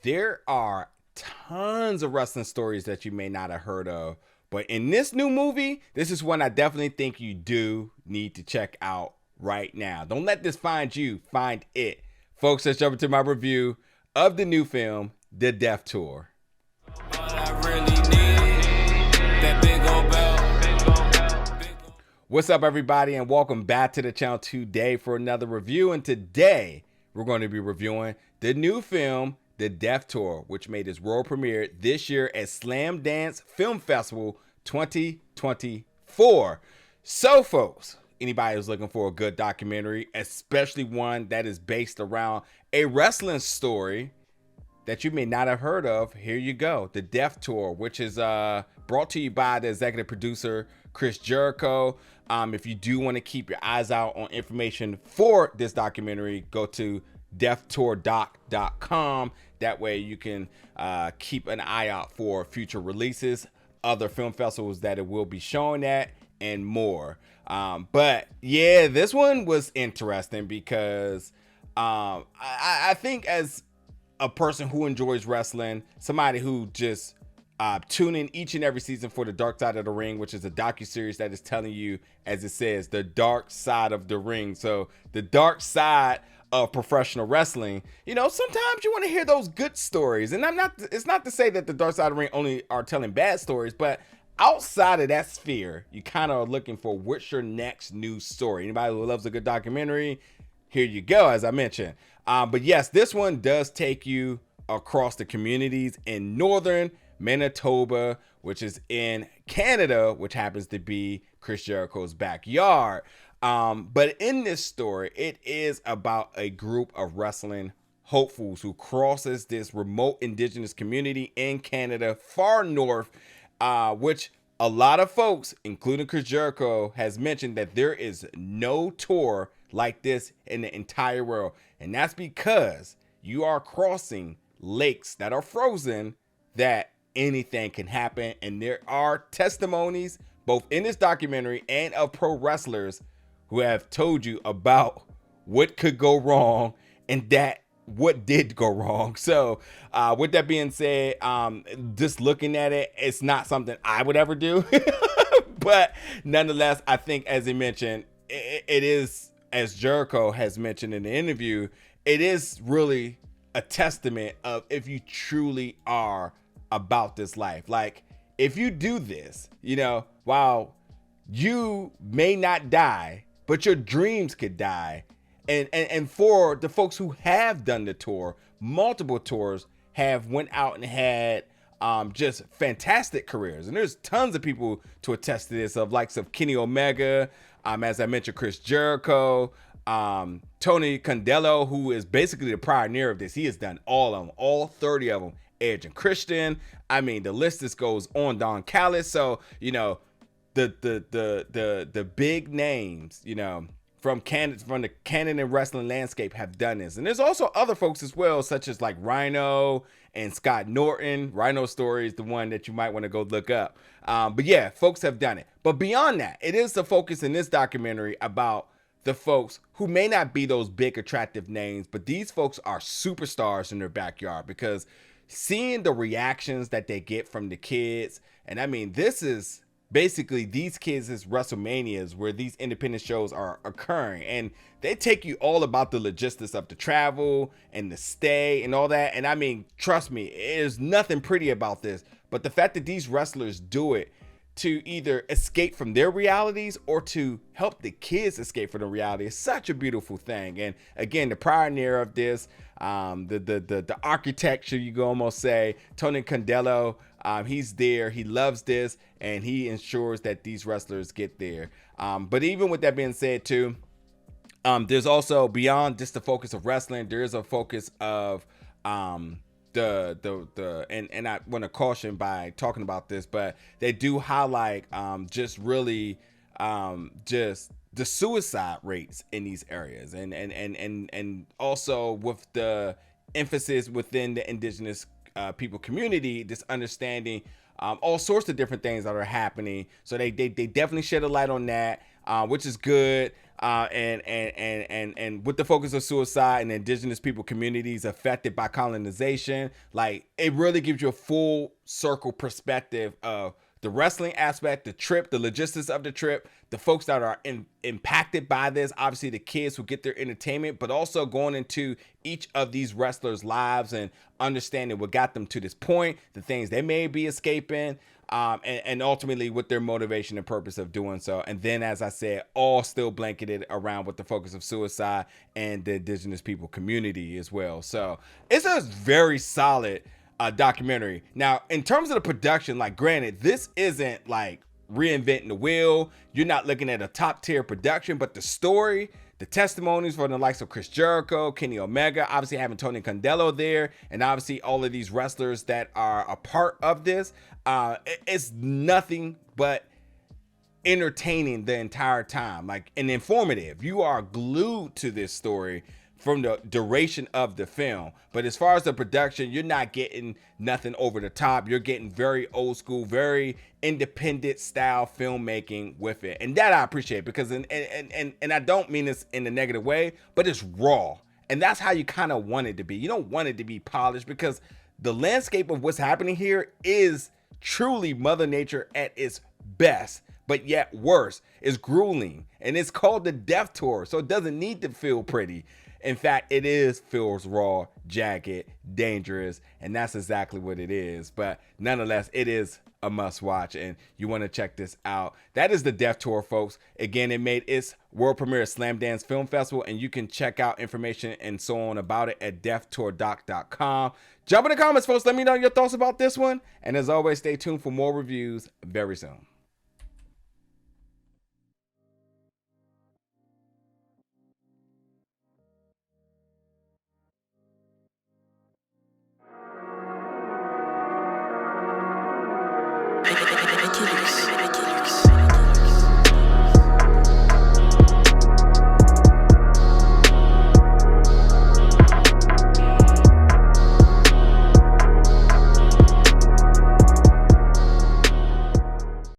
there are tons of wrestling stories that you may not have heard of. But in this new movie, this is one I definitely think you do need to check out right now. Don't let this find you, find it. Folks, let's jump into my review of the new film, The Death Tour. What's up, everybody, and welcome back to the channel today for another review. And today, we're going to be reviewing the new film, The Death Tour, which made its world premiere this year at Slamdance Film Festival 2024. So, folks, anybody who's looking for a good documentary, especially one that is based around a wrestling story that you may not have heard of, here you go. The Death Tour, which is brought to you by the executive producer, Jericho. If you do want to keep your eyes out on information for this documentary, go to deathtourdoc.com. That way you can keep an eye out for future releases, other film festivals that it will be showing at, and more. But yeah, this one was interesting because I think as a person who enjoys wrestling, somebody who just tune in each and every season for The Dark Side of the Ring, which is a docuseries that is telling you, as it says, the dark side of the ring. So the dark side of professional wrestling. You know, sometimes you want to hear those good stories. And it's not to say that the dark side of the ring only are telling bad stories, but outside of that sphere, you kind of are looking for what's your next new story. Anybody who loves a good documentary, here you go, as I mentioned. But yes, this one does take you across the communities in northern Manitoba, which is in Canada, which happens to be Chris Jericho's backyard. But in this story, it is about a group of wrestling hopefuls who crosses this remote Indigenous community in Canada, far north, which a lot of folks, including Chris Jericho, has mentioned that there is no tour like this in the entire world. And that's because you are crossing lakes that are frozen, that anything can happen. And there are testimonies both in this documentary and of pro wrestlers who have told you about what could go wrong and that what did go wrong. So with that being said, just looking at it, it's not something I would ever do. But nonetheless, I think, as he mentioned, it is, as Jericho has mentioned in the interview, it is really a testament of if you truly are about this life. Like, if you do this, you know, while you may not die, but your dreams could die. And for the folks who have done the tour, multiple tours, have went out and had just fantastic careers. And there's tons of people to attest to this, of likes of Kenny Omega, as I mentioned, Chris Jericho, Tony Condello, who is basically the pioneer of this. He has done all of them, all 30 of them. Edge and Christian. I mean, the list just goes on. Don Callis. So, you know, the big names, you know, from the Canada wrestling landscape have done this. And there's also other folks as well, such as like Rhino and Scott Norton. Rhino's story is the one that you might want to go look up. But yeah, folks have done it. But beyond that, it is the focus in this documentary about the folks who may not be those big attractive names, but these folks are superstars in their backyard, because seeing the reactions that they get from the kids, and I mean, this is basically these kids is WrestleManias where these independent shows are occurring, and they take you all about the logistics of the travel and the stay and all that. And I mean, trust me, there's nothing pretty about this, but the fact that these wrestlers do it to either escape from their realities or to help the kids escape from the reality is such a beautiful thing. And again, the pioneer of this, the architecture, you can almost say, Tony Condello, he's there, he loves this, and he ensures that these wrestlers get there. But even with that being said too, there's also, beyond just the focus of wrestling, there is a focus of and I want to caution by talking about this, but they do highlight just really just the suicide rates in these areas, and also with the emphasis within the Indigenous people community, this understanding all sorts of different things that are happening. So they definitely shed a light on that. which is good. And with the focus of suicide and indigenous people communities affected by colonization, like it really gives you a full circle perspective of the wrestling aspect, the trip, the logistics of the trip, the folks that are impacted by this, obviously the kids who get their entertainment, but also going into each of these wrestlers' lives and understanding what got them to this point, the things they may be escaping, and ultimately with their motivation and purpose of doing so. And then, as I said, all still blanketed around with the focus of suicide and the indigenous people community as well. So it's a very solid documentary. Now, in terms of the production, like granted, this isn't like reinventing the wheel. You're not looking at a top tier production, but the story, the testimonies from the likes of Chris Jericho, Kenny Omega, obviously having Tony Condello there, and obviously all of these wrestlers that are a part of this, it's nothing but entertaining the entire time, like, and informative. You are glued to this story from the duration of the film. But as far as the production, you're not getting nothing over the top. You're getting very old school, very independent style filmmaking with it. And that I appreciate, because and I don't mean this in a negative way, but it's raw. And that's how you kind of want it to be. You don't want it to be polished, because the landscape of what's happening here is truly Mother Nature at its best, but yet worse. It's grueling, and it's called the Death Tour, so it doesn't need to feel pretty. In fact, feels raw, jagged, dangerous, and that's exactly what it is. But nonetheless, it is a must watch, and you want to check this out. That is the Death Tour, folks. Again, it made its world premiere at Slamdance Film Festival, and you can check out information and so on about it at deathtourdoc.com. Jump in the comments, folks. Let me know your thoughts about this one. And as always, stay tuned for more reviews very soon.